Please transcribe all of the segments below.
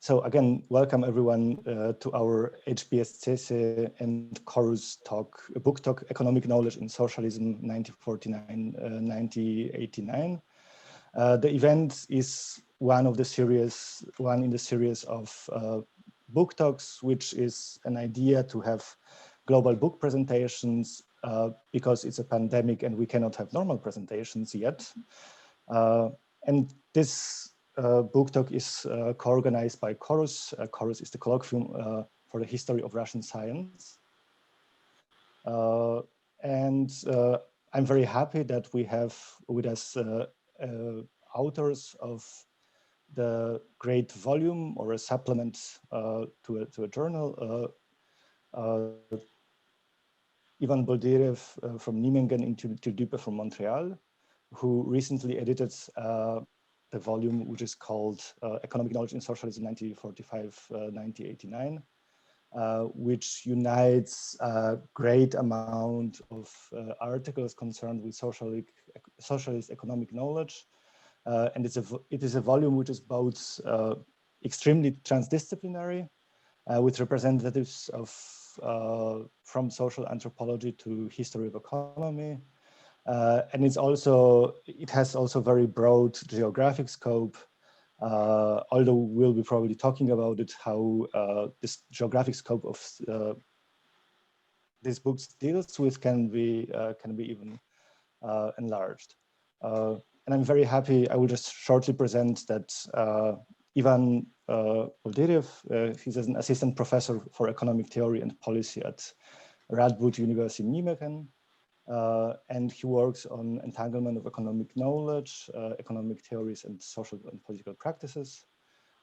So again, welcome everyone to our HPS.CESEE and CHORUS talk, book talk, Economic Knowledge in Socialism, 1949-1989. The event is one in the series of book talks, which is an idea to have global book presentations because it's a pandemic and we cannot have normal presentations yet. And this book talk is co-organized by CHORUS. CHORUS is the Colloquium for the History of Russian Science. And I'm very happy that we have with us authors of the great volume or a supplement to a journal, Ivan Boldyrev from Nijmegen and Till Düppe from Montréal, who recently edited the volume which is called Economic Knowledge in Socialism 1945-1989, which unites a great amount of articles concerned with socialist economic knowledge. And it is a volume which is both extremely transdisciplinary, with representatives of from social anthropology to history of economy. And it has also very broad geographic scope, although we'll be probably talking about it, how this geographic scope of these books deals with can be even enlarged. And I'm very happy, I will just shortly present that Ivan Boldyrev, he's an assistant professor for economic theory and policy at Radboud University in Nijmegen. And he works on entanglement of economic knowledge, economic theories, and social and political practices.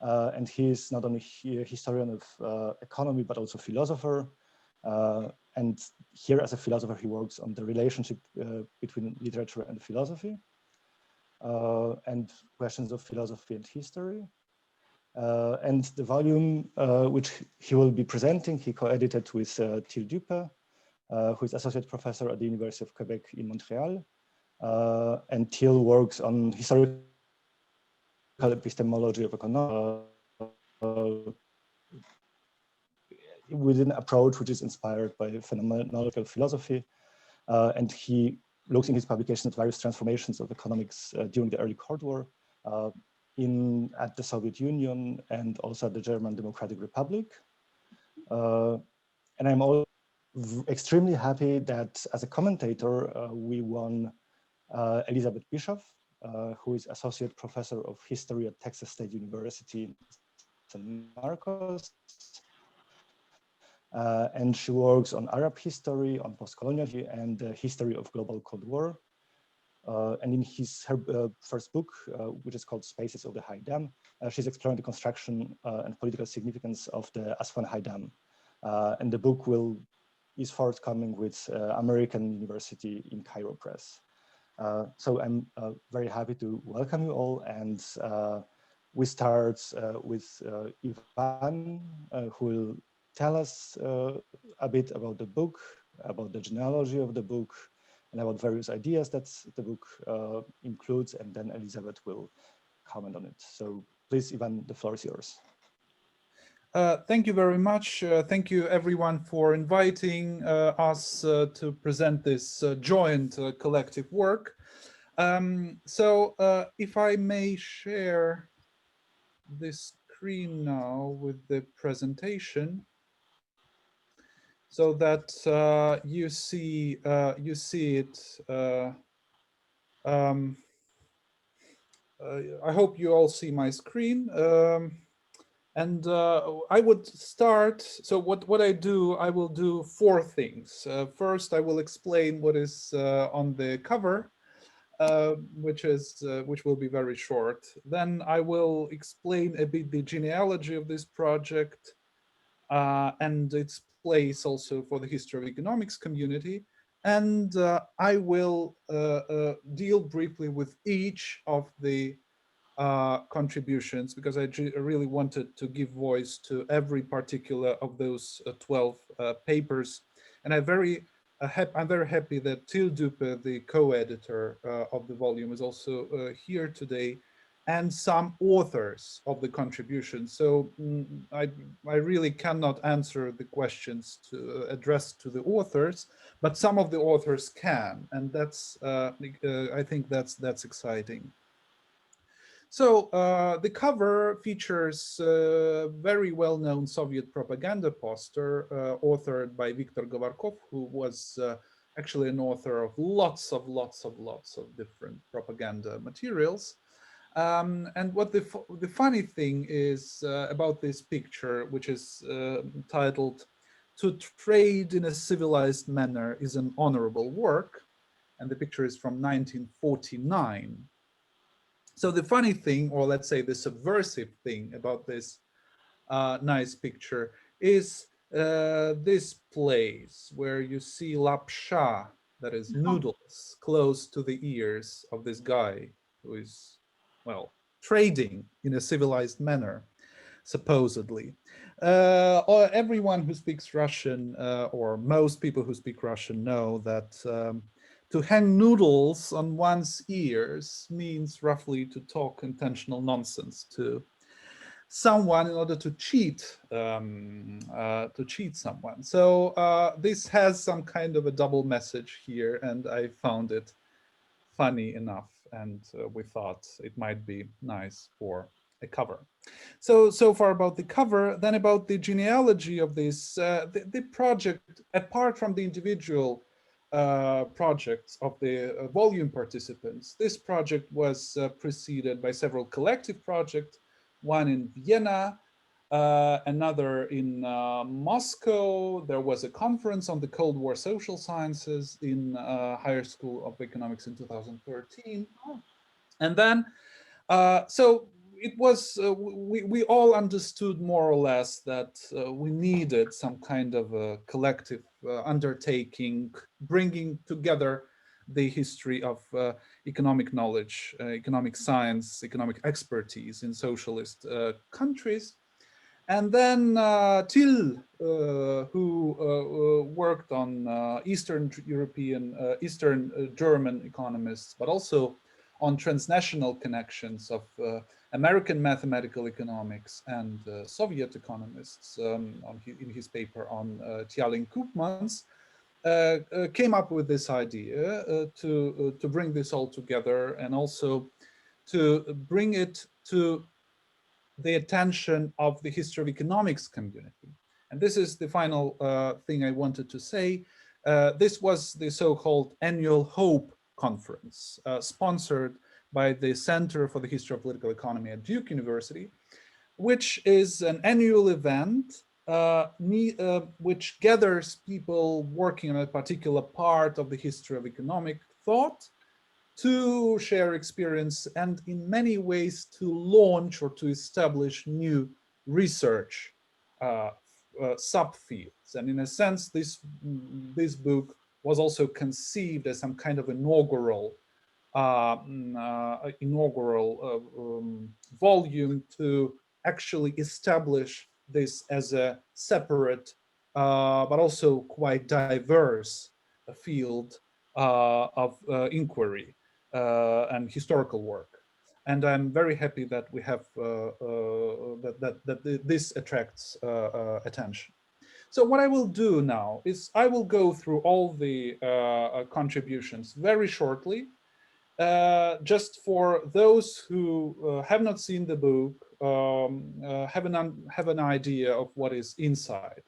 And he is not only a historian of economy, but also philosopher. And here as a philosopher, he works on the relationship between literature and philosophy, and questions of philosophy and history. And the volume which he will be presenting, he co-edited with Till Düppe, who is associate professor at the University of Quebec in Montreal. And Till works on historical epistemology of economics with an approach which is inspired by phenomenological philosophy. And he looks in his publications at various transformations of economics during the early Cold War at the Soviet Union and also at the German Democratic Republic. And I'm also extremely happy that as a commentator, we won Elisabeth Bishop, who is associate professor of history at Texas State University in San Marcos. And she works on Arab history, on post-colonial and the history of global Cold War. And in her first book, which is called Spaces of the High Dam, she's exploring the construction and political significance of the Aswan High Dam. And the book is forthcoming with American University in Cairo Press. So I'm very happy to welcome you all. And we start with Ivan, who will tell us a bit about the book, about the genealogy of the book, and about various ideas that the book includes, and then Elisabeth will comment on it. So please, Ivan, the floor is yours. Thank you very much. Thank you everyone for inviting us to present this joint collective work. So if I may share this screen now with the presentation, so that you see it. I hope you all see my screen. And I would start, so what I do, I will do four things. First, I will explain what is on the cover, which will be very short. Then I will explain a bit the genealogy of this project and its place also for the history of economics community. And I will deal briefly with each of the contributions, because I really wanted to give voice to every particular of those 12 papers. And I'm very happy that Till Düppe, the co-editor of the volume, is also here today and some authors of the contribution. So I really cannot answer the questions to address to the authors, but some of the authors can, and that's I think that's exciting. So the cover features a very well-known Soviet propaganda poster authored by Viktor Govarkov, who was actually an author of lots of different propaganda materials. And what the funny thing is about this picture, which is titled "To Trade in a Civilized Manner is an Honorable Work," and the picture is from 1949. So the funny thing, or let's say the subversive thing about this nice picture is this place where you see lapsha, that is noodles, close to the ears of this guy who is, well, trading in a civilized manner, supposedly. Or everyone who speaks Russian, or most people who speak Russian, know that to hang noodles on one's ears means roughly to talk intentional nonsense to someone in order to cheat someone. So this has some kind of a double message here, and I found it funny enough, and we thought it might be nice for a cover. So far about the cover. Then about the genealogy of this, the project, apart from the individual projects of the volume participants, this project was preceded by several collective projects, one in Vienna, another in Moscow. There was a conference on the Cold War social sciences in Higher School of Economics in 2013. And then, so it was, we all understood more or less that we needed some kind of a collective undertaking, bringing together the history of economic knowledge, economic science, economic expertise in socialist countries. And then Till, who worked on Eastern European, Eastern German economists, but also on transnational connections of American mathematical economics and Soviet economists in his paper on Tialin-Koopmans, came up with this idea to bring this all together and also to bring it to the attention of the history of economics community. And this is the final thing I wanted to say. This was the so-called annual HOPE conference, sponsored by the Center for the History of Political Economy at Duke University, which is an annual event which gathers people working on a particular part of the history of economic thought to share experience and in many ways to launch or to establish new research subfields. And in a sense, this book was also conceived as some kind of inaugural volume to actually establish this as a separate but also quite diverse field of inquiry and historical work. And I'm very happy that we have that this attracts attention. So what I will do now is I will go through all the contributions very shortly, just for those who have not seen the book, have an idea of what is inside.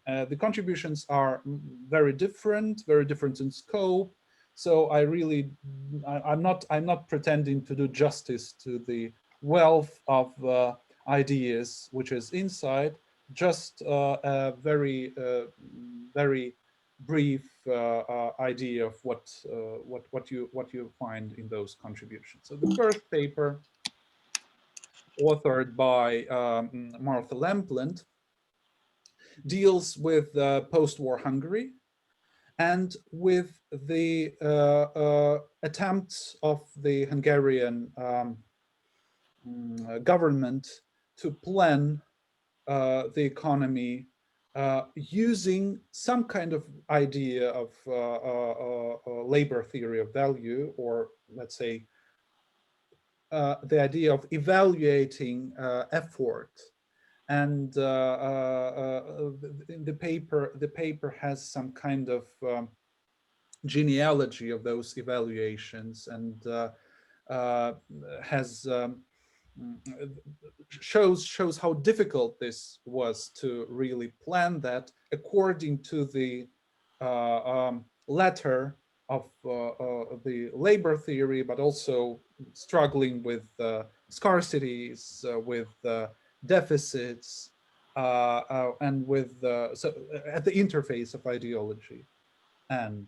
The contributions are very different in scope. So I'm not pretending to do justice to the wealth of ideas which is inside. Just a very brief idea of what you find in those contributions. So the first paper, authored by Martha Lemplund, deals with post-war Hungary and with the attempts of the Hungarian government to plan the economy using some kind of idea of labor theory of value, or let's say the idea of evaluating effort. And in the paper has some kind of genealogy of those evaluations, and has shows how difficult this was to really plan that according to the letter of the labor theory, but also struggling with scarcities, with deficits, and with so at the interface of ideology and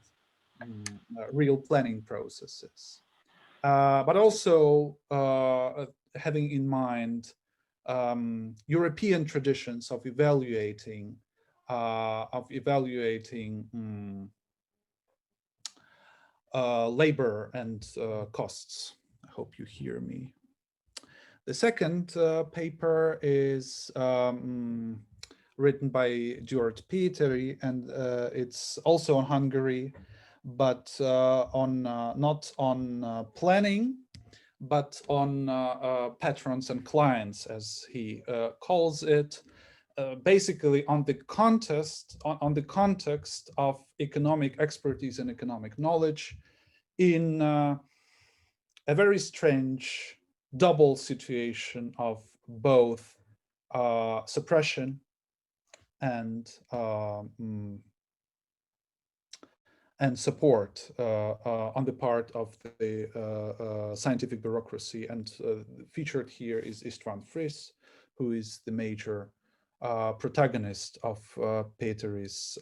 real planning processes, but also having in mind European traditions of evaluating labor and costs. I hope you hear me. The second paper is written by György Péteri, and it's also on Hungary, but on not on planning, but on patrons and clients, as he calls it, basically on the context of economic expertise and economic knowledge in a very strange double situation of both suppression and support on the part of the scientific bureaucracy. And featured here is István Friss, who is the major protagonist of Péteri's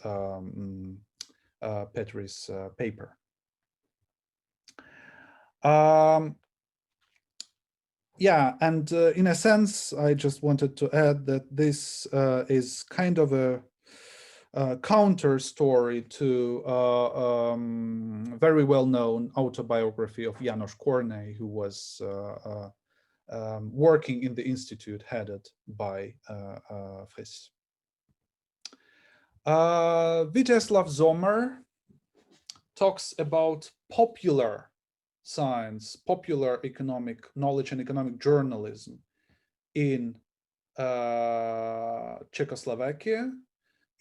paper. Yeah, and in a sense, I just wanted to add that this is kind of a counter story to very well-known autobiography of János Kornai, who was working in the institute headed by Friss. Vítězslav Zomer talks about popular science, popular economic knowledge and economic journalism in Czechoslovakia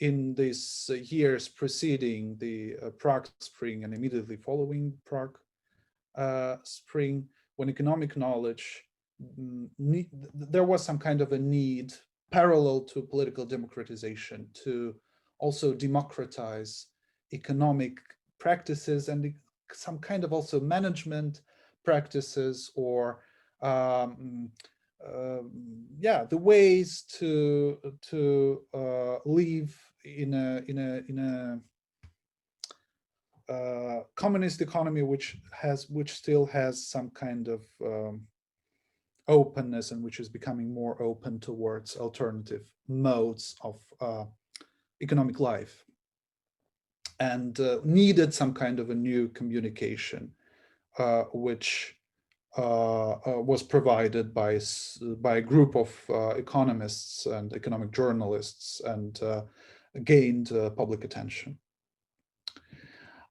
in these years preceding the Prague Spring and immediately following Prague Spring, when economic knowledge, there was some kind of a need parallel to political democratization to also democratize economic practices and some kind of also management practices, or yeah, the ways to live in a communist economy which still has some kind of openness, and which is becoming more open towards alternative modes of economic life, and needed some kind of a new communication, which was provided by a group of economists and economic journalists, and gained public attention.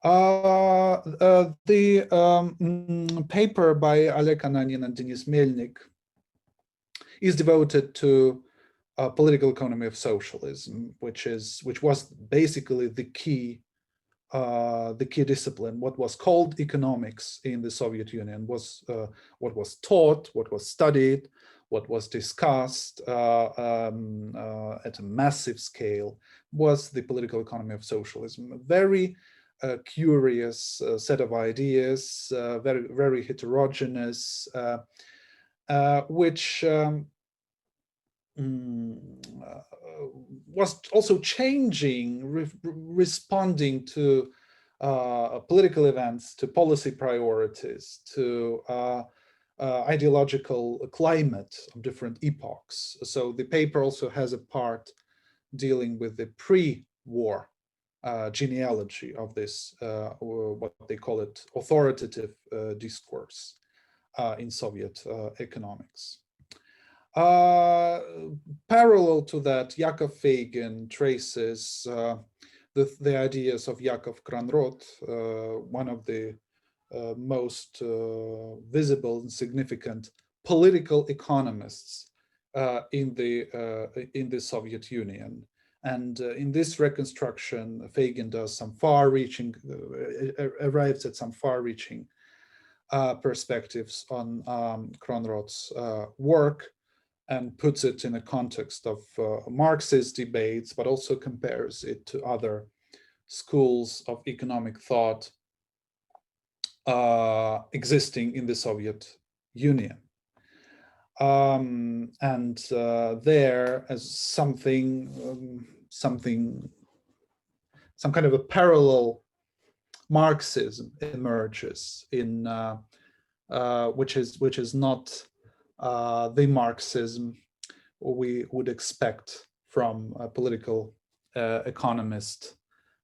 The paper by Oleg Ananin and Denis Melnik is devoted to political economy of socialism, which was basically the key discipline. What was called economics in the Soviet Union was what was taught, what was studied, what was discussed at a massive scale was the political economy of socialism. A very curious set of ideas, very, very heterogeneous, which was also changing, responding to political events, to policy priorities, to ideological climate of different epochs. So the paper also has a part dealing with the pre-war genealogy of this, what they call it, authoritative discourse in Soviet economics. Parallel to that, Yakov Fagin traces the ideas of Yakov Kranrod, one of the most visible and significant political economists in the Soviet Union. And in this reconstruction, Fagin does some far-reaching, arrives at some far-reaching perspectives on Kronrodt's work, and puts it in a context of Marxist debates, but also compares it to other schools of economic thought existing in the Soviet Union. There, as some kind of a parallel Marxism emerges in which is not the Marxism we would expect from a political economist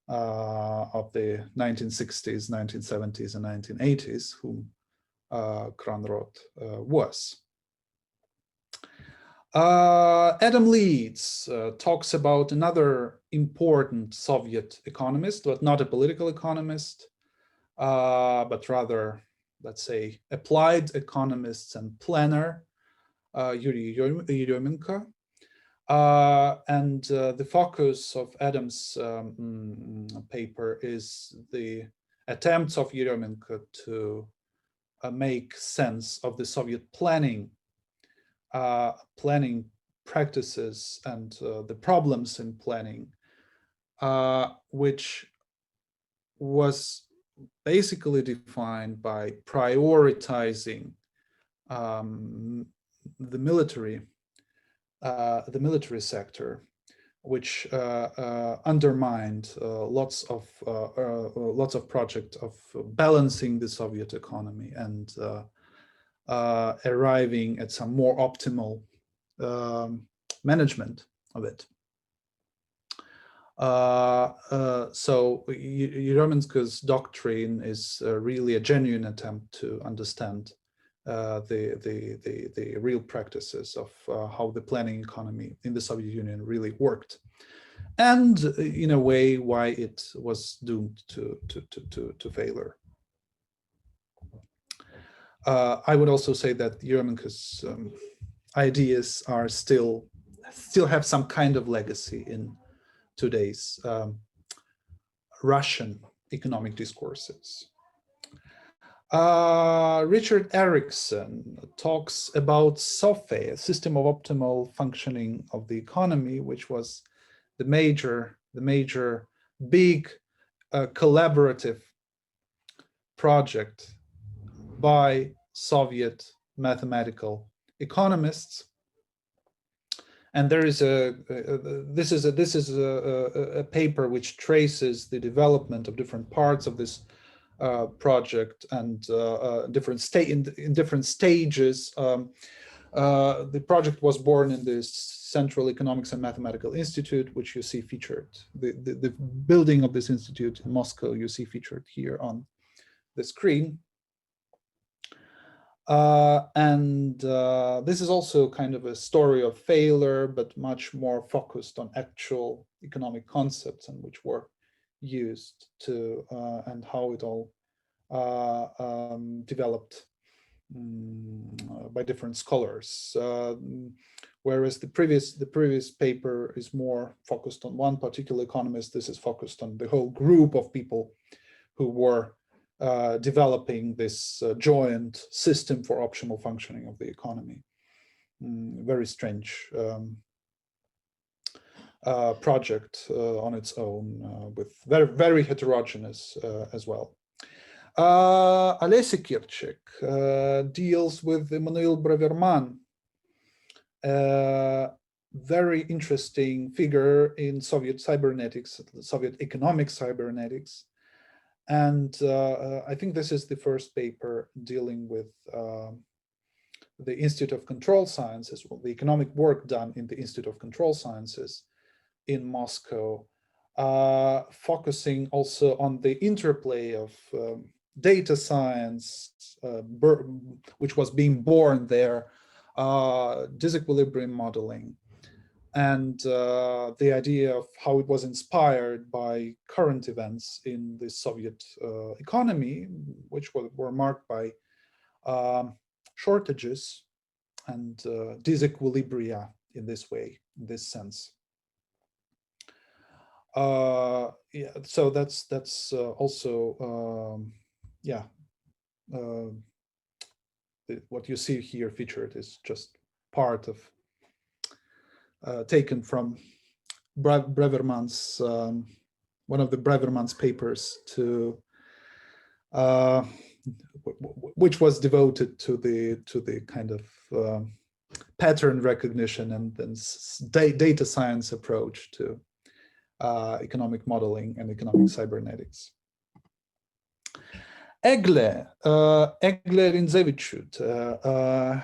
of the 1960s, 1970s, and 1980s, whom Kronrodt was. Adam Leeds talks about another important Soviet economist, but not a political economist, but rather, let's say, applied economist and planner, Yuri Yeremenko. And the focus of Adam's paper is the attempts of Yeremenko to make sense of the Soviet planning practices and the problems in planning, which was basically defined by prioritizing the military sector, which undermined lots of projects of balancing the Soviet economy and arriving at some more optimal management of it. So Yeremenko's doctrine is really a genuine attempt to understand the real practices of how the planning economy in the Soviet Union really worked, and in a way why it was doomed to failure. I would also say that Yeremenko's ideas are still have some kind of legacy in today's Russian economic discourses. Richard Erickson talks about SOFE, a system of optimal functioning of the economy, which was the major big collaborative project by Soviet mathematical economists. And there is this is a paper which traces the development of different parts of this project and in different stages. The project was born in the Central Economics and Mathematical Institute, which you see featured. The building of this institute in Moscow you see featured here on the screen. This is also kind of a story of failure, but much more focused on actual economic concepts and which were used to and how it all developed by different scholars. Whereas the previous paper is more focused on one particular economist, this is focused on the whole group of people who were developing this joint system for optimal functioning of the economy. Very strange project on its own, with very heterogeneous as well. Alessi Kirchek deals with Emmanuel Braverman, very interesting figure in Soviet cybernetics, Soviet economic cybernetics. And I think this is the first paper dealing with the Institute of Control Sciences, well, the economic work done in the Institute of Control Sciences in Moscow, focusing also on the interplay of data science, which was being born there, disequilibrium modeling, and the idea of how it was inspired by current events in the Soviet economy, which were marked by shortages and disequilibria in this way, in this sense. Yeah, so that's also yeah. What you see here featured is just part of taken from Breverman's one of the Breverman's papers to which was devoted to the kind of pattern recognition and data science approach to economic modeling and economic cybernetics. Egle Rindzevichut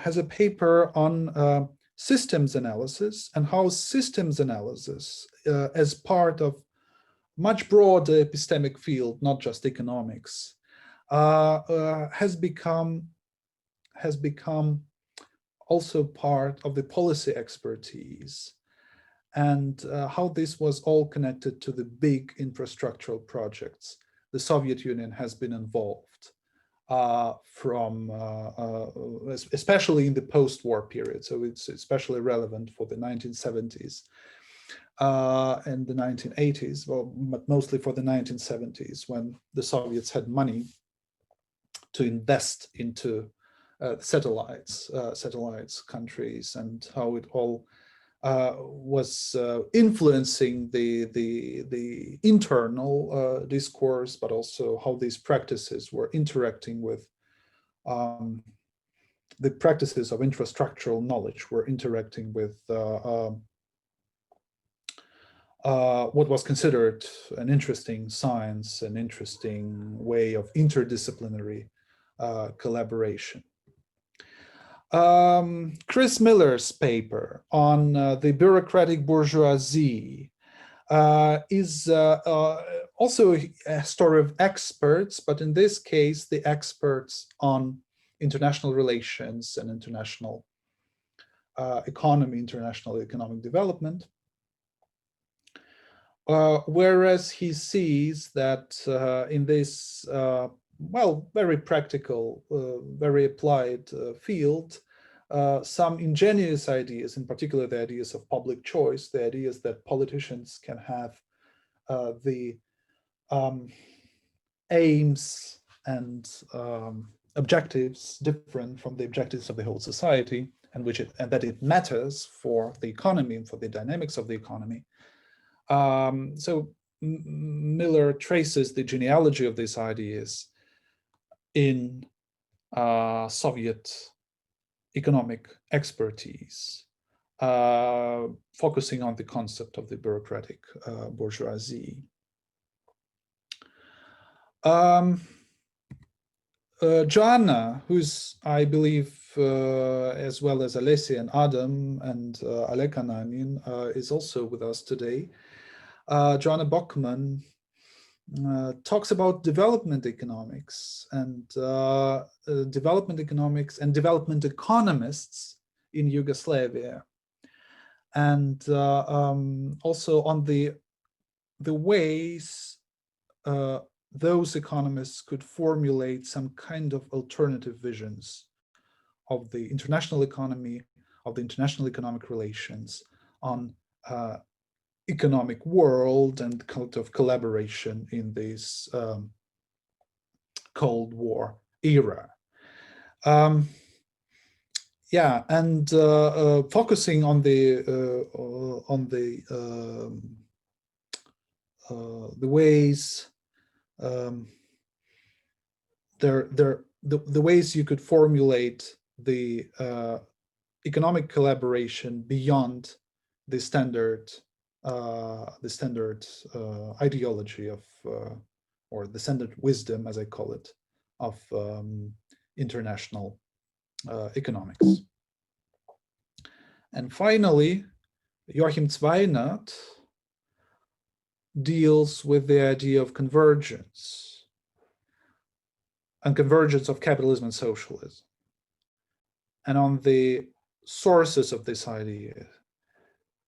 has a paper on systems analysis and how systems analysis as part of much broader epistemic field, not just economics, has become also part of the policy expertise, and how this was all connected to the big infrastructural projects the Soviet Union has been involved from, especially in the post-war period. So it's especially relevant for the 1970s and the 1980s, well, but mostly for the 1970s, when the Soviets had money to invest into satellites countries, and how it all was influencing the internal discourse, but also how these practices were interacting with the practices of infrastructural knowledge were interacting with what was considered an interesting science, an interesting way of interdisciplinary collaboration. Chris Miller's paper on the bureaucratic bourgeoisie is also a story of experts, but in this case, the experts on international relations and international economy, international economic development. Whereas he sees that in this well, very practical, very applied field, some ingenious ideas, in particular the ideas of public choice, the ideas that politicians can have the aims and objectives different from the objectives of the whole society, and that it matters for the economy and for the dynamics of the economy. So Miller traces the genealogy of these ideas in Soviet economic expertise, focusing on the concept of the bureaucratic bourgeoisie. Joanna, who's, I believe, as well as Alessia and Adam and Alek Ananin, is also with us today. Joanna Bockman talks about development economics and development economists in Yugoslavia, and also on the ways those economists could formulate some kind of alternative visions of the international economy, of the international economic relations, on economic world and kind of collaboration in this Cold War era. Yeah, and focusing on the ways the ways you could formulate the economic collaboration beyond the standard ideology of, or the standard wisdom, as I call it, of international economics. And finally, Joachim Zweinert deals with the idea of convergence and convergence of capitalism and socialism, and on the sources of this idea,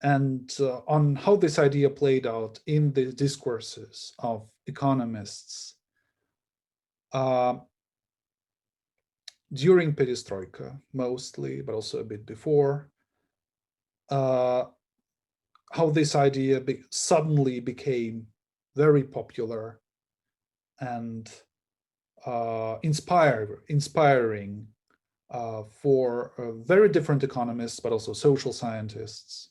and on how this idea played out in the discourses of economists during perestroika, mostly, but also a bit before, how this idea suddenly became very popular and inspiring for very different economists, but also social scientists,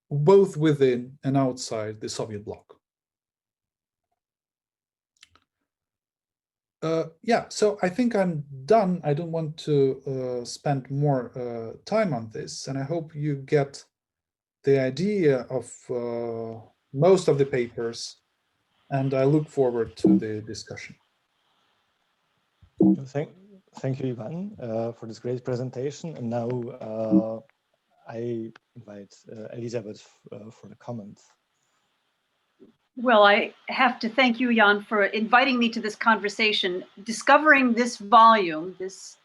both within and outside the Soviet bloc. Yeah, so I think I'm done. I don't want to spend more time on this, and I hope you get the idea of most of the papers, and I look forward to the discussion. Thank you, Ivan, for this great presentation. And now I invite Elisabeth for the comments. Well, I have to thank you, Jan, for inviting me to this conversation. Discovering this volume, this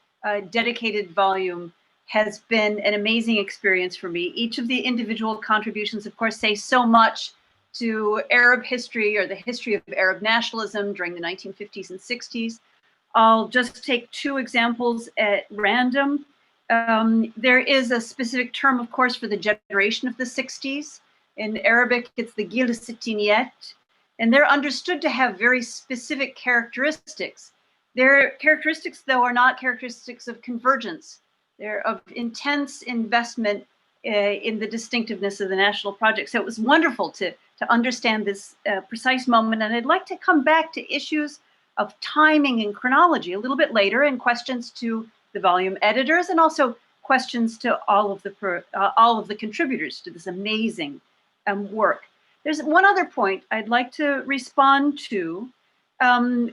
dedicated volume, has been an amazing experience for me. Each of the individual contributions, of course, say so much to Arab history or the history of Arab nationalism during the 1950s and 60s. I'll just take two examples at random. There is a specific term, of course, for the generation of the 60s. In Arabic, it's the Gil Sittiniyat, and they're understood to have very specific characteristics. Their characteristics, though, are not characteristics of convergence. They're of intense investment in the distinctiveness of the national project. So it was wonderful to understand this precise moment. And I'd like to come back to issues of timing and chronology a little bit later, and questions to the volume editors, and also questions to all of the contributors to this amazing work. There's one other point I'd like to respond to,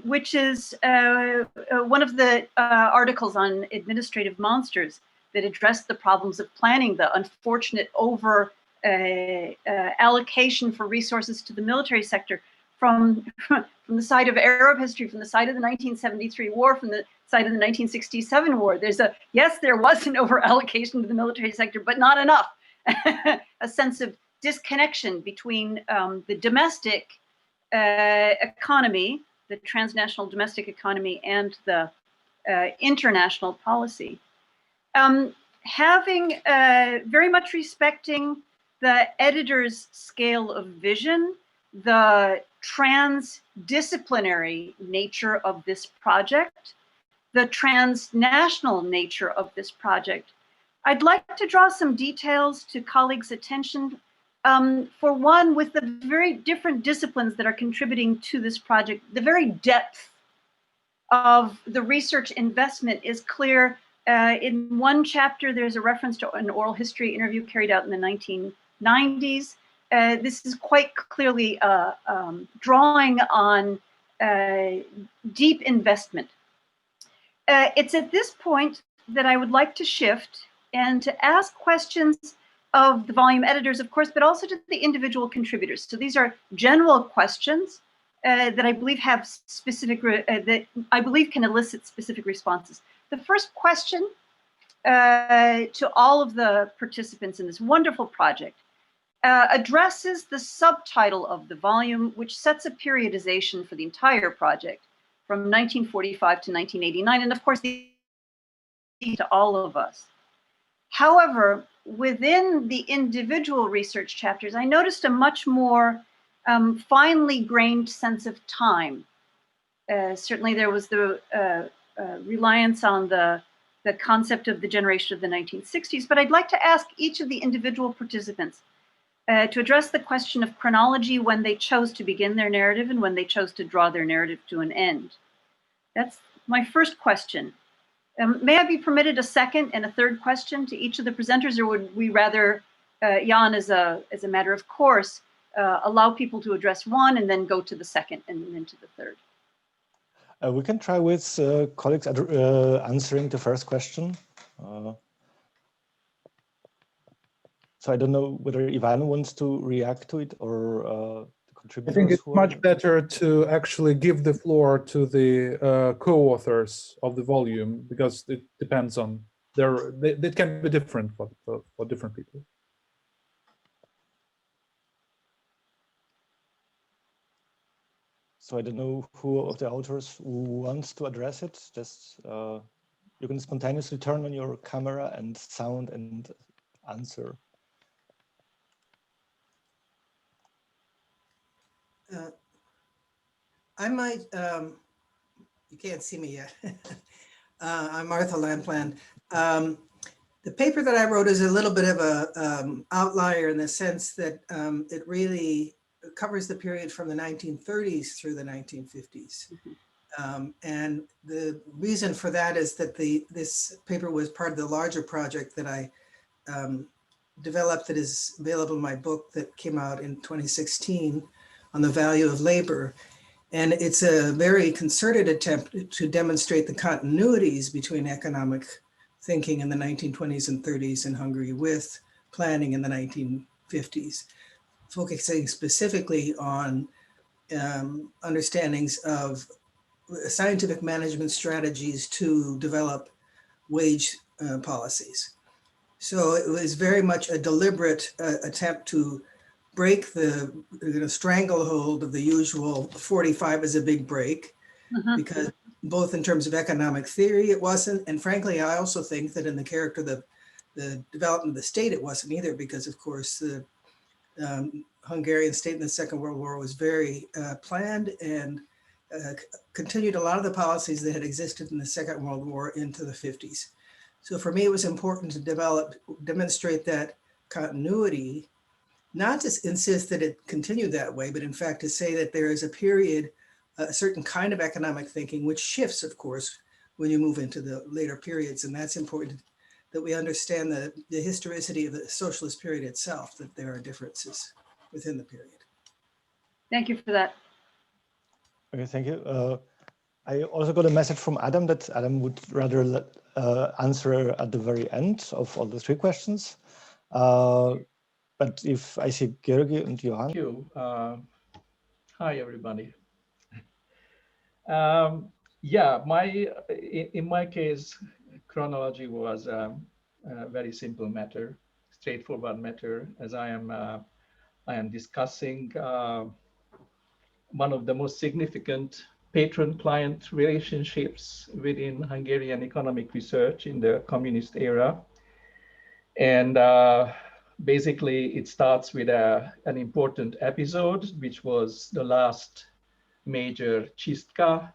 which is one of the articles on administrative monsters that addressed the problems of planning, the unfortunate over allocation for resources to the military sector from the side of Arab history, from the side of the 1973 war, from the side of the 1967 war. Yes, there was an over allocation to the military sector, but not enough. A sense of disconnection between the domestic economy, the transnational domestic economy, and the international policy. Having very much respecting the editor's scale of vision, the transdisciplinary nature of this project, the transnational nature of this project, I'd like to draw some details to colleagues' attention. For one, with the very different disciplines that are contributing to this project, the very depth of the research investment is clear. In one chapter, there's a reference to an oral history interview carried out in the 1990s. This is quite clearly drawing on deep investment. It's at this point that I would like to shift and to ask questions of the volume editors, of course, but also to the individual contributors. So these are general questions that I believe have specific, that I believe can elicit specific responses. The first question to all of the participants in this wonderful project addresses the subtitle of the volume, which sets a periodization for the entire project from 1945 to 1989, and of course, to all of us. However, within the individual research chapters, I noticed a much more finely grained sense of time. Certainly there was the reliance on the concept of the generation of the 1960s, but I'd like to ask each of the individual participants to address the question of chronology when they chose to begin their narrative and when they chose to draw their narrative to an end. That's my first question. May I be permitted a second and a third question to each of the presenters, or would we rather, Jan, as a matter of course, allow people to address one and then go to the second and then to the third? We can try with colleagues answering the first question. So I don't know whether Ivan wants to react to it or the contributors. I think it's much better to actually give the floor to the co-authors of the volume, because it depends on they can be different for different people. So I don't know who of the authors wants to address it. Just you can spontaneously turn on your camera and sound and answer. I might, you can't see me yet. I'm Martha Lampland. The paper that I wrote is a little bit of a outlier in the sense that it really covers the period from the 1930s through the 1950s. And the reason for that is that this paper was part of the larger project that I developed that is available in my book that came out in 2016 on the value of labor. And it's a very concerted attempt to demonstrate the continuities between economic thinking in the 1920s and 30s in Hungary with planning in the 1950s, focusing specifically on understandings of scientific management strategies to develop wage policies. So it was very much a deliberate attempt to break the stranglehold of the usual 45 is a big break, because both in terms of economic theory, it wasn't. And frankly, I also think that in the character of the development of the state, it wasn't either, because of course, the Hungarian state in the Second World War was very planned and continued a lot of the policies that had existed in the Second World War into the 50s. So for me, it was important to demonstrate that continuity, not to insist that it continued that way, but in fact to say that there is a period, a certain kind of economic thinking, which shifts, of course, when you move into the later periods. And that's important that we understand the historicity of the socialist period itself, that there are differences within the period. Thank you for that. Okay, thank you. I also got a message from Adam that Adam would rather answer at the very end of all the three questions. But if I see Georgi and Johan. Thank you. Hi, everybody. Yeah, in my case, chronology was a very simple matter, straightforward matter, as I am discussing one of the most significant patron-client relationships within Hungarian economic research in the communist era. And basically, it starts with an important episode, which was the last major čistka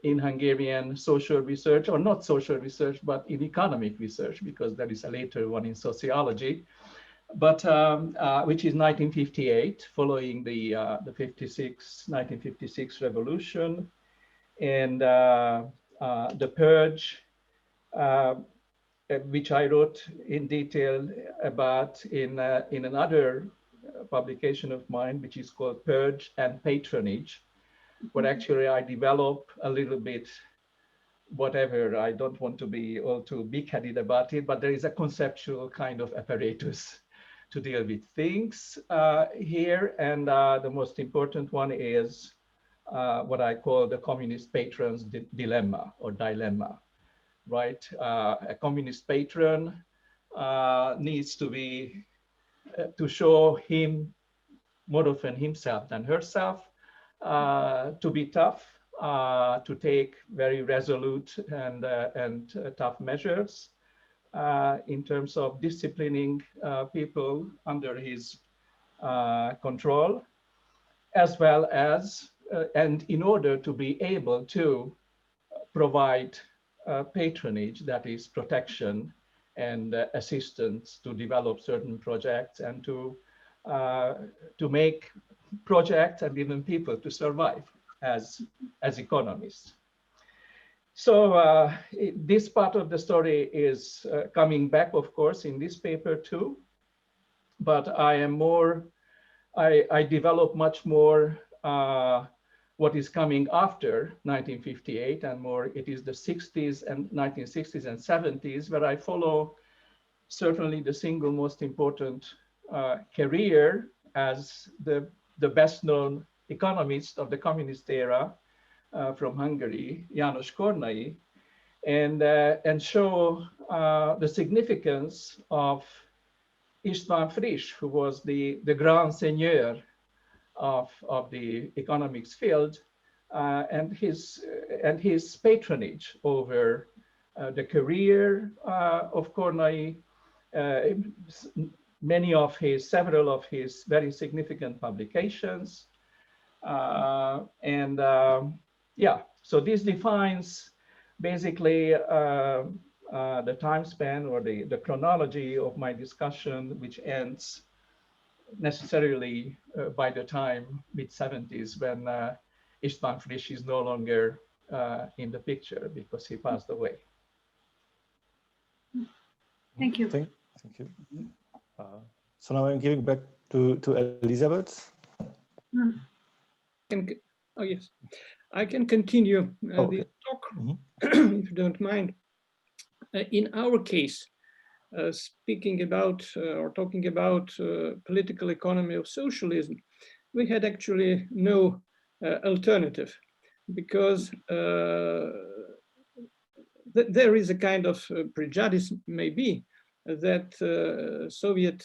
in Hungarian social research, or not social research, but in economic research, because there is a later one in sociology, but which is 1958, following the 1956 revolution, and the purge, which I wrote in detail about in another publication of mine, which is called Purge and Patronage, where actually I develop a little bit whatever. I don't want to be all too big-headed about it, but there is a conceptual kind of apparatus to deal with things here. And the most important one is what I call the communist patron's dilemma or dilemma, right? A communist patron needs to be, to show him more often himself than herself, to be tough, to take very resolute and tough measures in terms of disciplining people under his control, as well as, and in order to be able to provide patronage, that is protection and assistance to develop certain projects and to make projects and even people to survive as economists. So this part of the story is coming back, of course, in this paper too, but I am more, I develop much more what is coming after 1958 and more, it is the 60s and 1960s and 70s, where I follow certainly the single most important career as the best known economist of the communist era from Hungary, János Kornai, and show the significance of István Friss, who was the grand seigneur of the economics field, and his patronage over the career of Kornai, several of his very significant publications, yeah, so this defines basically the time span or the chronology of my discussion, which ends necessarily by the time mid-70s when István Friss is no longer in the picture because he passed away. Thank you. Thank you. So now I'm giving back to Elisabeth. Oh yes, I can continue Okay. the talk if you don't mind. In our case, speaking about or talking about political economy of socialism, we had actually no alternative, because there is a kind of prejudice maybe that Soviet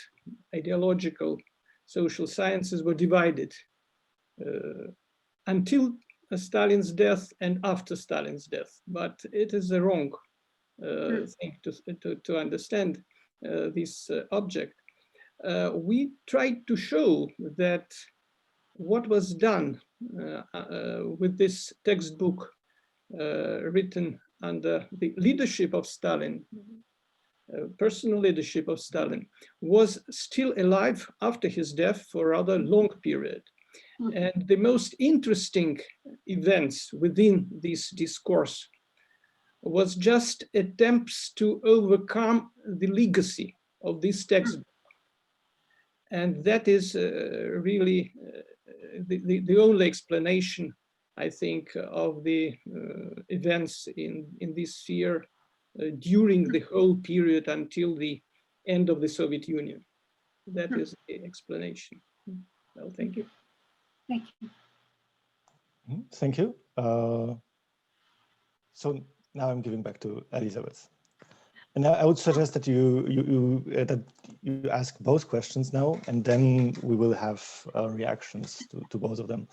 ideological social sciences were divided until Stalin's death and after Stalin's death, but it is the wrong thing to understand this object. We tried to show that what was done with this textbook written under the leadership of Stalin, personal leadership of Stalin, was still alive after his death for a rather long period. And the most interesting events within this discourse was just attempts to overcome the legacy of this textbook. And that is really the only explanation, I think, of the events in this sphere during the whole period until the end of the Soviet Union. That is the explanation. Well, thank you. Thank you. Thank you. So now I'm giving back to Elisabeth. And I would suggest that you ask both questions now, and then we will have reactions to both of them.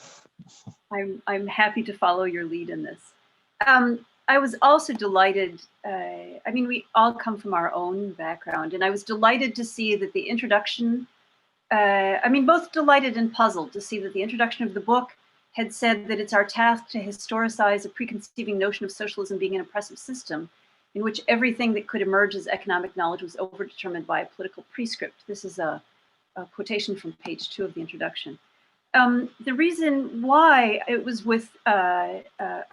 I'm happy to follow your lead in this. I was also delighted. I mean, we all come from our own background, and I was delighted to see that the introduction. I mean, both delighted and puzzled to see that the introduction of the book had said that it's our task to historicize a preconceiving notion of socialism being an oppressive system in which everything that could emerge as economic knowledge was overdetermined by a political prescript. This is a quotation from page 2 of the introduction. The reason why it was with a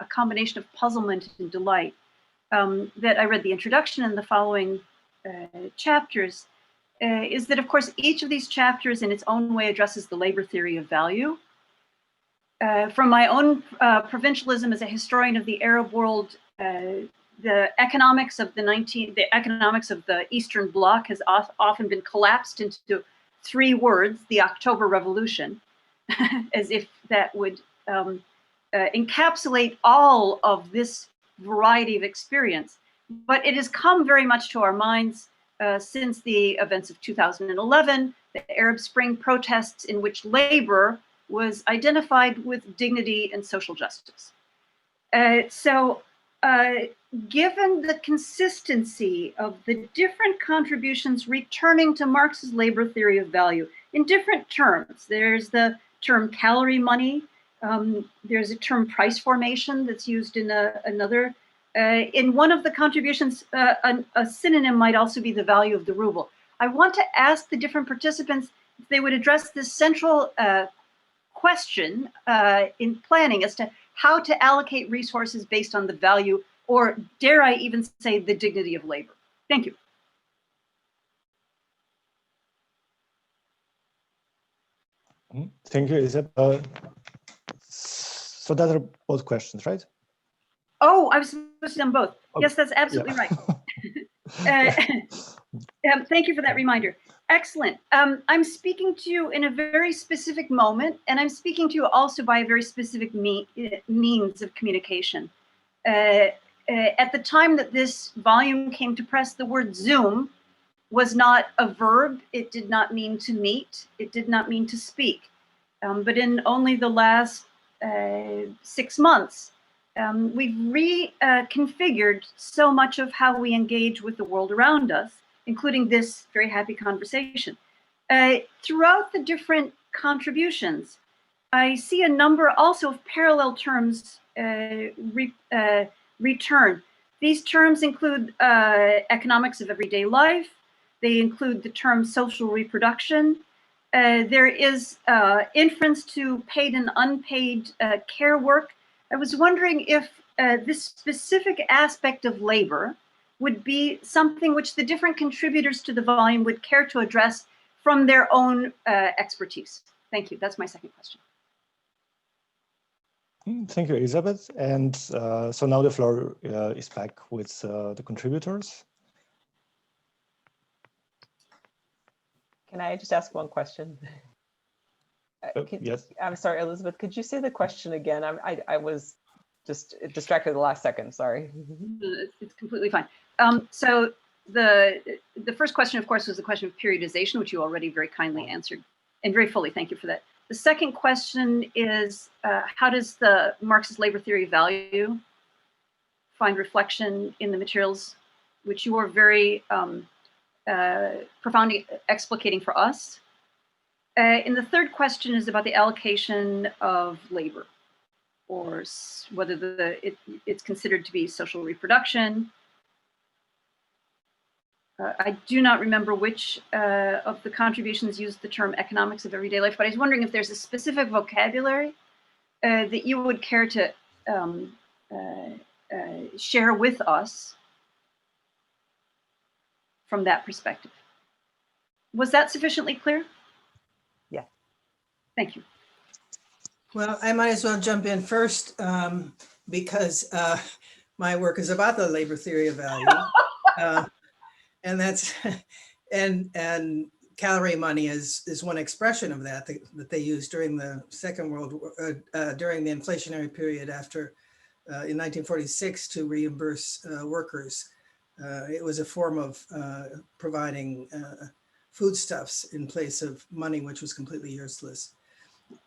combination of puzzlement and delight that I read the introduction and the following chapters is that, of course, each of these chapters in its own way addresses the labor theory of value. From my own provincialism as a historian of the Arab world, the economics of the Eastern Bloc has often been collapsed into 3 words: the October Revolution, as if that would encapsulate all of this variety of experience. But it has come very much to our minds since the events of 2011, the Arab Spring protests, in which labor was identified with dignity and social justice. Given the consistency of the different contributions returning to Marx's labor theory of value in different terms, there's the term calorie money, there's a term price formation that's used in another. In one of the contributions, a synonym might also be the value of the ruble. I want to ask the different participants if they would address this central question in planning as to how to allocate resources based on the value, or dare I even say the dignity of labor. Thank you. Thank you, Elisabeth. So that are both questions, right? Oh, I was supposed to do them both. Oh, yes, that's absolutely right. Thank you for that reminder. Excellent. I'm speaking to you in a very specific moment, and I'm speaking to you also by a very specific means of communication. At the time that this volume came to press, the word Zoom was not a verb. It did not mean to meet. It did not mean to speak. But in only the last 6 months, we've reconfigured so much of how we engage with the world around us, including this very happy conversation. Throughout the different contributions, I see a number also of parallel terms return. These terms include economics of everyday life. They include the term social reproduction. There is inference to paid and unpaid care work. I was wondering if this specific aspect of labor would be something which the different contributors to the volume would care to address from their own expertise. Thank you. That's my second question. Thank you, Elisabeth. And so now the floor is back with the contributors. Can I just ask one question? Yes. I'm sorry, Elisabeth, could you say the question again? I was just distracted the last second, sorry. It's completely fine. So the first question, of course, was the question of periodization, which you already very kindly answered and very fully. Thank you for that. The second question is, how does the Marxist labor theory of value find reflection in the materials which you are very profoundly explicating for us? And the third question is about the allocation of labor, or whether it's considered to be social reproduction. I do not remember which of the contributions used the term economics of everyday life, but I was wondering if there's a specific vocabulary that you would care to share with us from that perspective. Was that sufficiently clear? Yeah. Thank you. Well, I might as well jump in first because my work is about the labor theory of value. And that's and calorie money is one expression of that they used during the Second World War, during the inflationary period after in 1946 to reimburse workers. It was a form of providing foodstuffs in place of money, which was completely useless.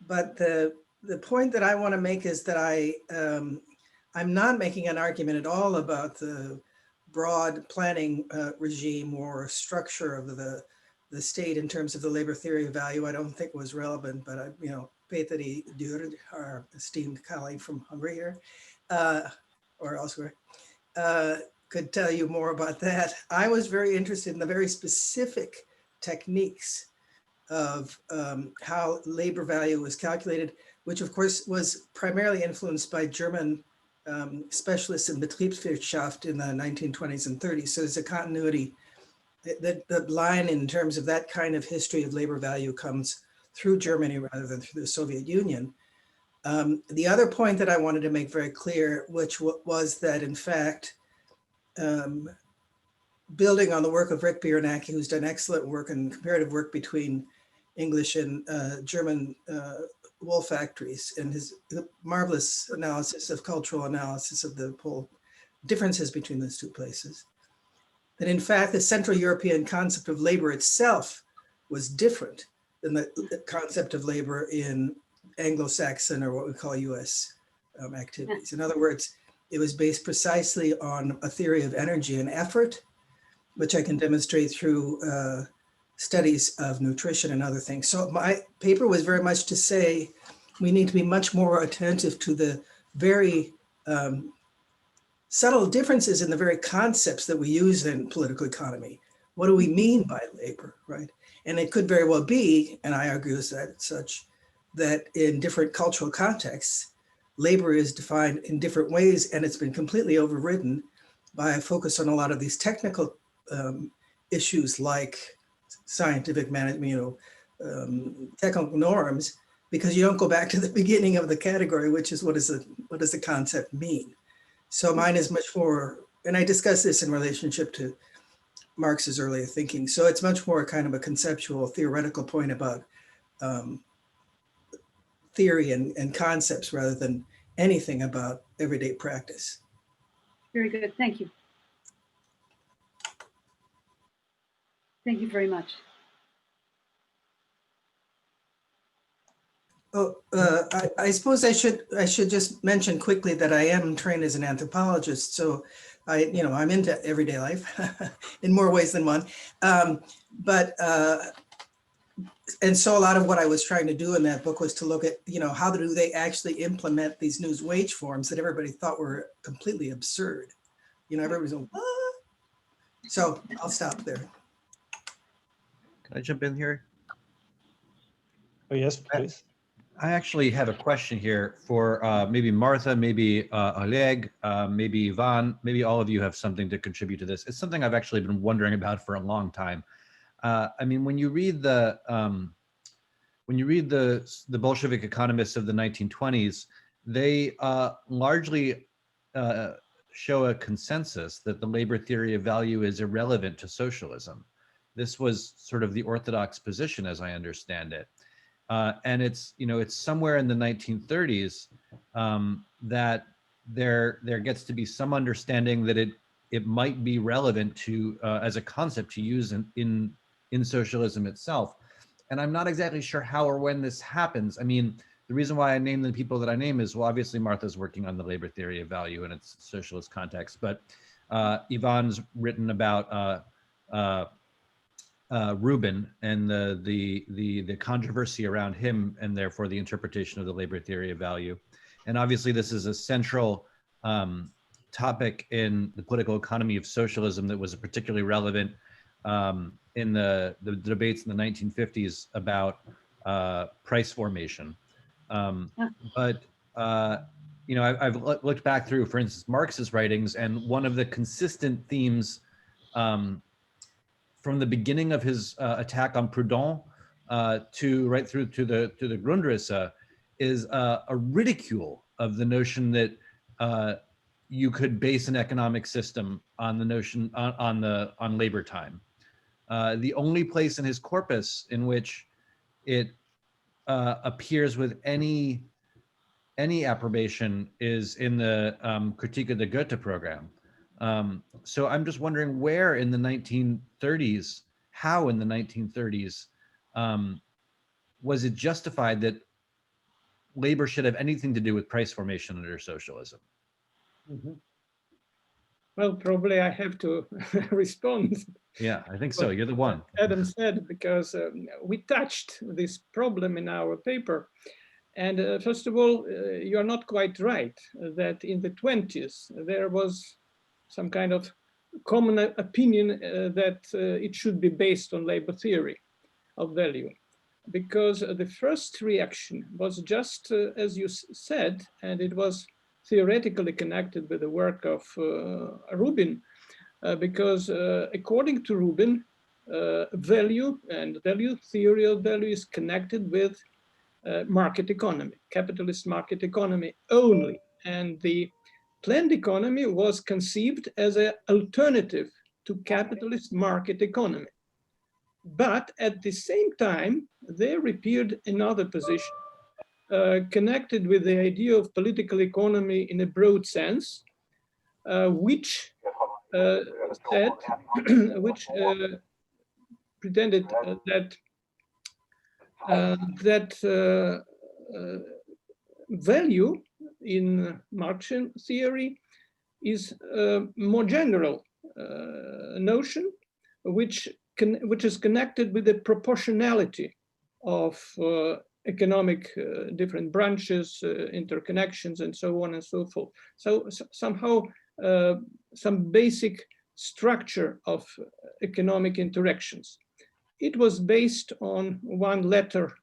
But the point that I want to make is that I'm not making an argument at all about the broad planning regime or structure of the state in terms of the labor theory of value. I don't think was relevant, but Peter Düppe, our esteemed colleague from Hungary here, or elsewhere, could tell you more about that. I was very interested in the very specific techniques of how labor value was calculated, which of course was primarily influenced by German specialists in Betriebswirtschaft in the 1920s and 30s. So there's a continuity. The line in terms of that kind of history of labor value comes through Germany rather than through the Soviet Union. The other point that I wanted to make very clear, which was that in fact, building on the work of Rick Biernacki, who's done excellent work and comparative work between English and German wool factories, and his marvelous analysis of cultural analysis of the whole differences between those two places, that in fact the Central European concept of labor itself was different than the concept of labor in Anglo-Saxon or what we call US activities. In other words, it was based precisely on a theory of energy and effort, which I can demonstrate through studies of nutrition and other things. So my paper was very much to say, we need to be much more attentive to the very subtle differences in the very concepts that we use in political economy. What do we mean by labor, right? And it could very well be, and I argue as such, that in different cultural contexts, labor is defined in different ways, and it's been completely overridden by a focus on a lot of these technical issues like scientific management, technical norms, because you don't go back to the beginning of the category, which is what does the concept mean? So mine is much more, and I discuss this in relationship to Marx's earlier thinking. So it's much more kind of a conceptual, theoretical point about theory and concepts rather than anything about everyday practice. Very good. Thank you. Thank you very much. Oh, I suppose I should just mention quickly that I am trained as an anthropologist, so I'm into everyday life in more ways than one. And so a lot of what I was trying to do in that book was to look at, how do they actually implement these new wage forms that everybody thought were completely absurd. Everybody's like, what? So I'll stop there. Can I jump in here? Oh, yes, please. I actually have a question here for maybe Martha, maybe Oleg, maybe Ivan, maybe all of you have something to contribute to this. It's something I've actually been wondering about for a long time. I mean, when you read the Bolshevik economists of the 1920s, they largely show a consensus that the labor theory of value is irrelevant to socialism. This was sort of the orthodox position, as I understand it. And it's somewhere in the 1930s that there gets to be some understanding that it might be relevant to as a concept to use in socialism itself. And I'm not exactly sure how or when this happens. I mean, the reason why I name the people that I name is, well, obviously Martha's working on the labor theory of value in its socialist context, but Ivan's written about Rubin and the controversy around him, and therefore the interpretation of the labor theory of value. And obviously this is a central topic in the political economy of socialism that was particularly relevant in the debates in the 1950s about price formation. But I've looked back through, for instance, Marx's writings, and one of the consistent themes from the beginning of his attack on Proudhon to right through to the Grundrisse is a ridicule of the notion that you could base an economic system on the notion on labor time. The only place in his corpus in which it appears with any approbation is in the Critique of the Goethe program. So I'm just wondering where in the 1930s, how in the 1930s, was it justified that labor should have anything to do with price formation under socialism? Mm-hmm. Well, probably I have to respond. Yeah, I think so. You're the one. Adam said, because we touched this problem in our paper. And first of all, you're not quite right that in the 20s, there was some kind of common opinion that it should be based on labor theory of value. Because the first reaction was just as you said, and it was theoretically connected with the work of Rubin, because according to Rubin, value and value theory of value is connected with market economy, capitalist market economy only. And the planned economy was conceived as an alternative to capitalist market economy. But at the same time, there appeared another position connected with the idea of political economy in a broad sense, which said, which pretended that value in Marxian theory is a more general notion, which is connected with the proportionality of economic different branches, interconnections, and so on and so forth. So somehow some basic structure of economic interactions. It was based on one letter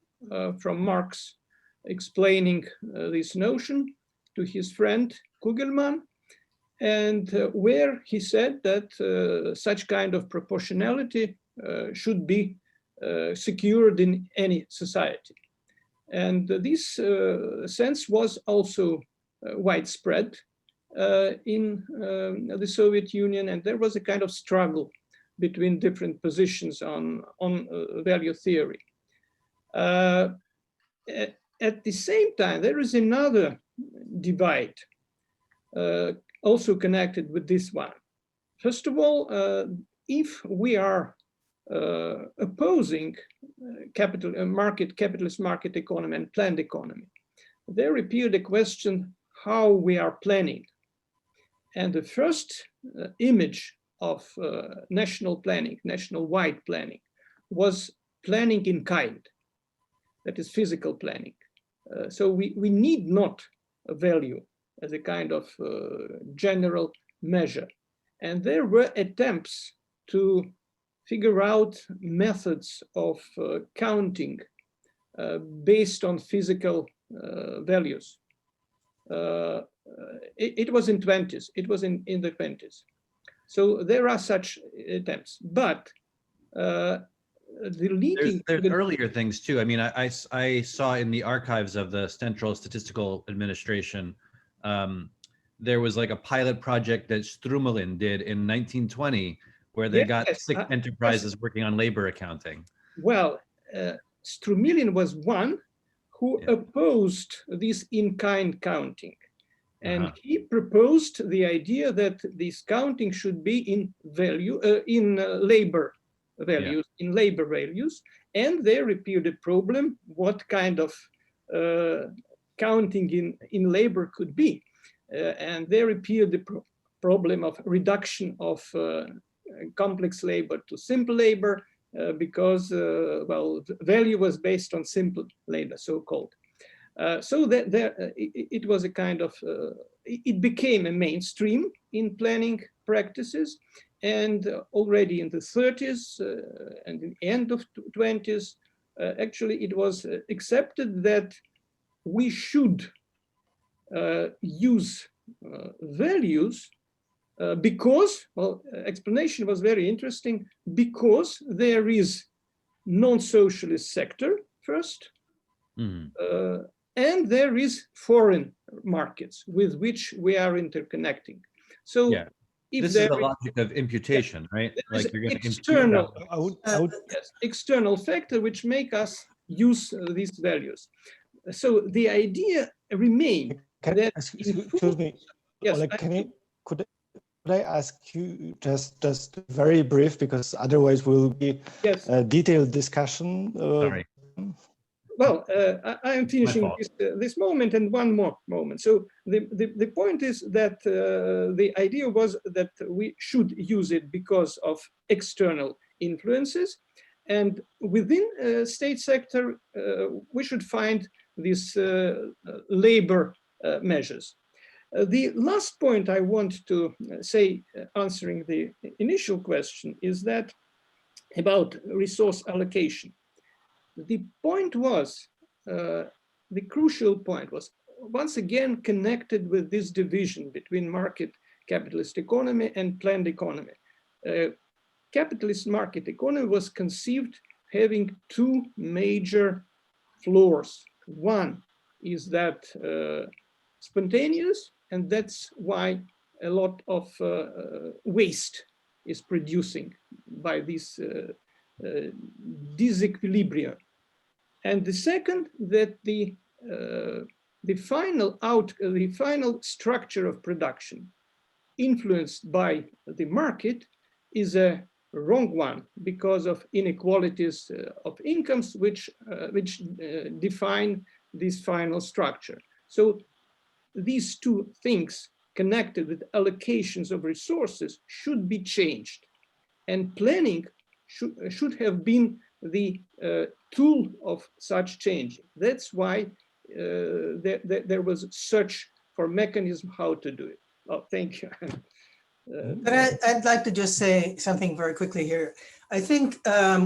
from Marx explaining this notion to his friend Kugelmann, and where he said that such kind of proportionality should be secured in any society. And this sense was also widespread in the Soviet Union, and there was a kind of struggle between different positions on value theory. At the same time, there is another divide also connected with this one. First of all, if we are opposing capitalist market economy and planned economy. There appeared a question how we are planning. And the first image of national planning, national-wide planning, was planning in kind, that is physical planning. So we need not a value as a kind of general measure. And there were attempts to figure out methods of counting based on physical values. It was in 20s, it was in the 20s. So there are such attempts, but the leading— There's earlier things too. I mean, I saw in the archives of the Central Statistical Administration, there was like a pilot project that Strumelin did in 1920, where they got 6 enterprises working on labor accounting. Well, Strumelin was one who opposed this in-kind counting. And he proposed the idea that this counting should be in value, in labor values, in labor values. And there appeared a problem, what kind of counting in labor could be. And there appeared the problem of reduction of complex labor to simple labor, because, well, value was based on simple labor, so-called. So that it was a kind of, it became a mainstream in planning practices. And already in the 30s and in the end of 20s, actually it was accepted that we should use values because, well, explanation was very interesting, because there is non-socialist sector first, and there is foreign markets with which we are interconnecting. So if this is the logic of imputation, right? Like you're going to external, yes, external factor which make us use these values. So the idea remained that— excuse me, yes, Oleg, could I ask you just very brief, because otherwise will be a detailed discussion. Sorry. Well, I am finishing this moment and one more moment. So the point is that the idea was that we should use it because of external influences, and within state sector, we should find these labor measures. The last point I want to say, answering the initial question, is that about resource allocation. The point was, the crucial point was, once again, connected with this division between market capitalist economy and planned economy. Capitalist market economy was conceived having two major floors. One is that spontaneous, and that's why a lot of waste is producing by this disequilibrium. And the second, that the final structure of production influenced by the market is a wrong one because of inequalities of incomes which define this final structure. So these two things connected with allocations of resources should be changed, and planning should have been the tool of such change. That's why there was a search for mechanism how to do it. Oh, thank you. But I'd like to just say something very quickly here. I think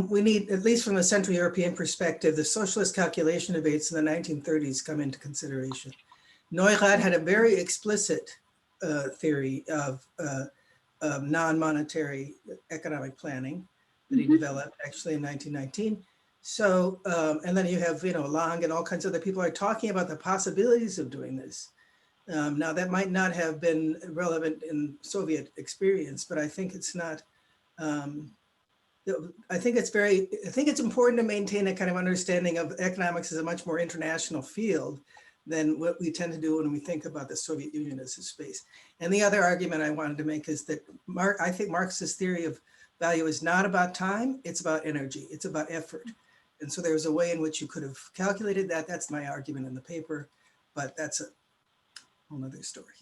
we need, at least from a Central European perspective, the socialist calculation debates in the 1930s come into consideration. Neurath had a very explicit theory of non-monetary economic planning that he developed actually in 1919. So, and then you have, Lang and all kinds of other people are talking about the possibilities of doing this. Now that might not have been relevant in Soviet experience, but I think it's not, I think it's important to maintain a kind of understanding of economics as a much more international field than what we tend to do when we think about the Soviet Union as a space. And the other argument I wanted to make is that I think Marx's theory of value is not about time, it's about energy, it's about effort. And so there's a way in which you could have calculated that. That's my argument in the paper, but that's a whole other story.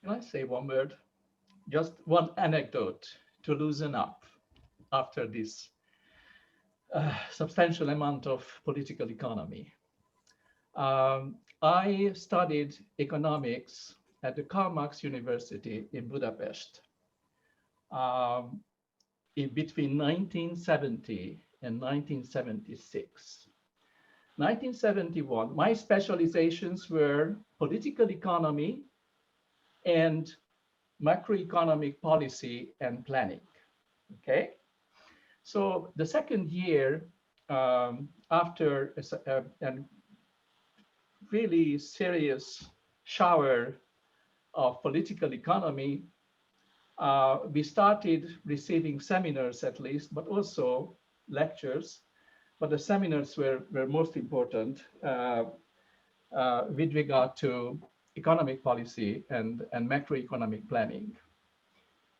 Can I say one word? Just one anecdote to loosen up after this substantial amount of political economy. I studied economics at the Karl Marx University in Budapest in between 1970 and 1976. 1971, my specializations were political economy and macroeconomic policy and planning, okay? So the second year after a really serious shower of political economy, we started receiving seminars at least, but also lectures. But the seminars were most important with regard to economic policy and macroeconomic planning.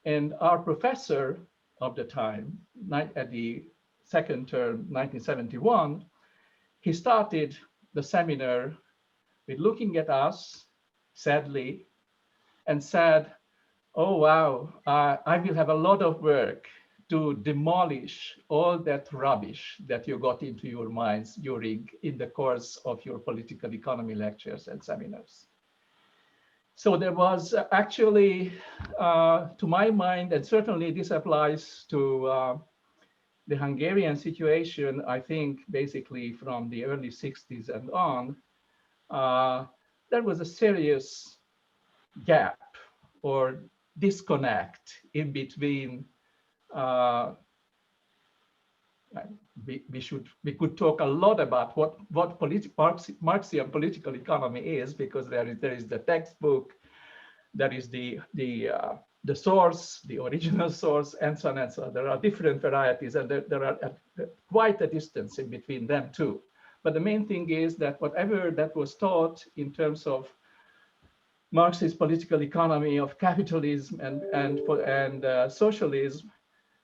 And our professor of the time, at the second term, 1971, he started the seminar with looking at us, sadly, and said, oh, wow, I will have a lot of work to demolish all that rubbish that you got into your minds in the course of your political economy lectures and seminars. So there was actually, to my mind, and certainly this applies to the Hungarian situation, I think basically from the early 60s and on, there was a serious gap or disconnect in between. We could talk a lot about what Marxian political economy is, because there is the textbook, there is the source, the original source, and so on and so on. There are different varieties, and there are quite a distance in between them too. But the main thing is that whatever that was taught in terms of Marxist political economy of capitalism and socialism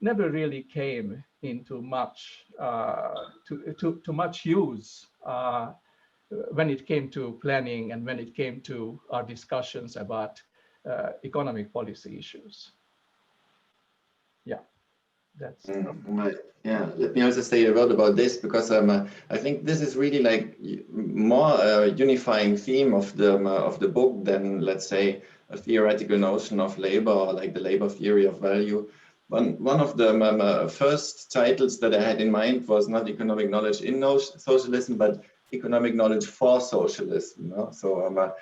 never really came into much much use when it came to planning and when it came to our discussions about economic policy issues. Yeah, that's right. Yeah, let me also say a word about this, because I think this is really like more a unifying theme of the book than, let's say, a theoretical notion of labor, or like the labor theory of value. One of the first titles that I had in mind was not economic knowledge in socialism, but economic knowledge for socialism. No? So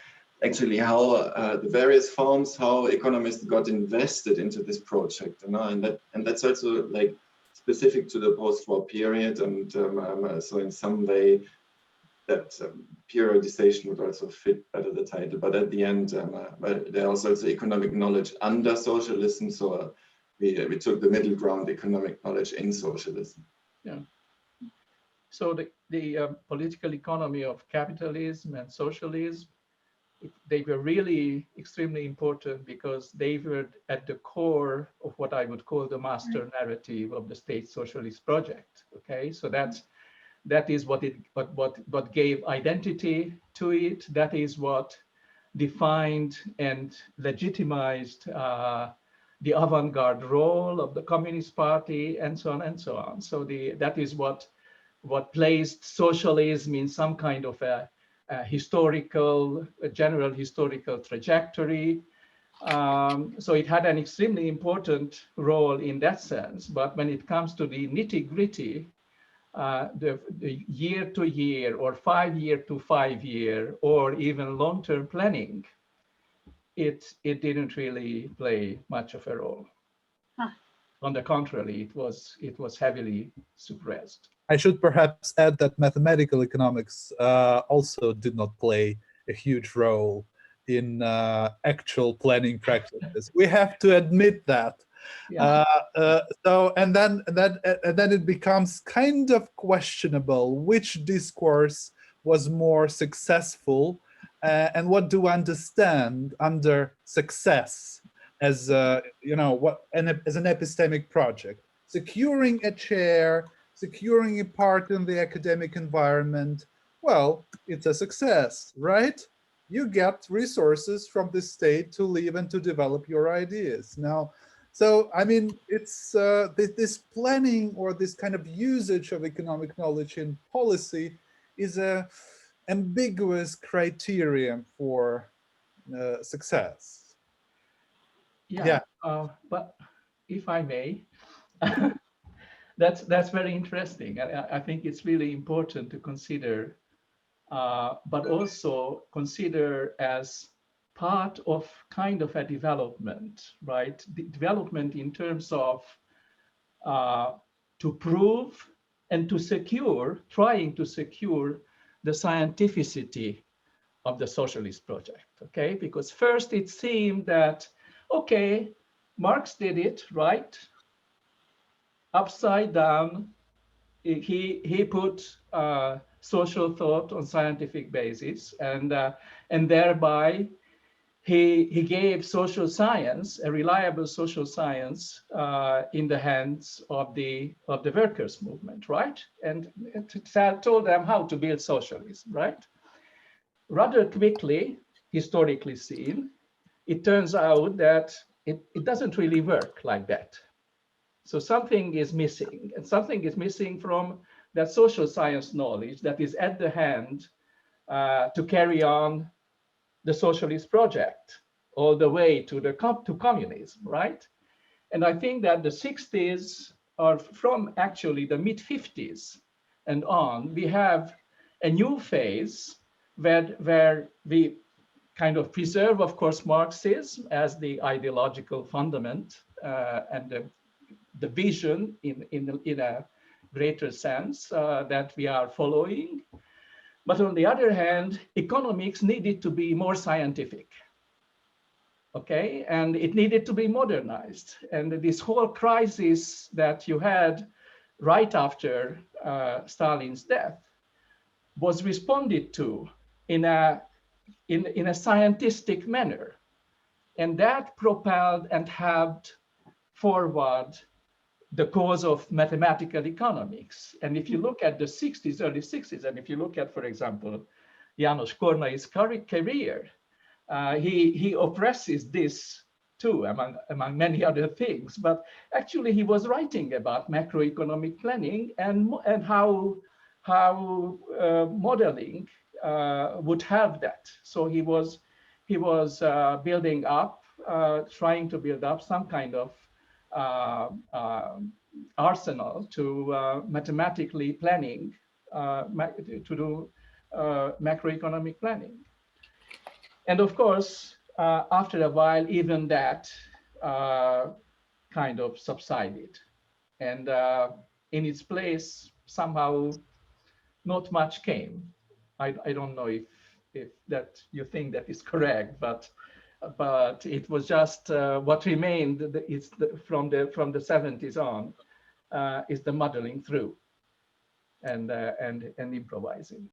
actually how the various forms, how economists got invested into this project, you know? and that's also like specific to the post-war period, and so in some way that periodization would also fit better the title. But at the end, there was also economic knowledge under socialism, so we took the middle ground, economic knowledge in socialism. Yeah. So the political economy of capitalism and socialism, they were really extremely important because they were at the core of what I would call the master narrative of the state socialist project. Okay, so that is what gave identity to it. That is what defined and legitimized the avant-garde role of the Communist Party, and so on and so on. So that is what placed socialism in some kind of a general historical trajectory. So it had an extremely important role in that sense. But when it comes to the nitty-gritty, the year to year or 5 year to 5 year or even long-term planning, it didn't really play much of a role. Huh. On the contrary, it was heavily suppressed. I should perhaps add that mathematical economics also did not play a huge role in actual planning practices. We have to admit that. Yeah. And then it becomes kind of questionable which discourse was more successful, and what do I understand under success as you know, as an epistemic project? Securing a chair, securing a part in the academic environment. Well, it's a success, right? You get resources from the state to live and to develop your ideas. Now, so, I mean, it's this planning or this kind of usage of economic knowledge in policy is a ambiguous criterion for success. Yeah. But if I may, that's very interesting. I think it's really important to consider, but also consider as part of kind of a development, right? The development in terms of to prove and to secure, trying to secure the scientificity of the socialist project, okay? Because first it seemed that, okay, Marx did it, right? Upside down, he put social thought on scientific basis, and thereby he gave social science, a reliable social science, in the hands of the workers' movement, right? And told them how to build socialism, right? Rather quickly, historically seen, it turns out that it doesn't really work like that. So something is missing, and something is missing from that social science knowledge that is at the hand to carry on the socialist project all the way to communism, right? And I think that the 60s, or from actually the mid-50s and on, we have a new phase where we kind of preserve, of course, Marxism as the ideological fundament and the vision in a greater sense that we are following. But on the other hand, economics needed to be more scientific, okay? And it needed to be modernized. And this whole crisis that you had right after Stalin's death was responded to in a scientific manner. And that propelled and helped forward the cause of mathematical economics. And if you look at the 60s, early 60s, and if you look at, for example, János Kornai's career, he oppresses this too, among many other things. But actually, he was writing about macroeconomic planning and how modeling would help that. So he was building up, trying to build up some kind of arsenal to mathematically planning, to do macroeconomic planning. And of course, after a while, even that kind of subsided. And in its place, somehow not much came. I don't know if that you think that is correct, but it was just what remained. It's from the 70s on is the muddling through and improvising.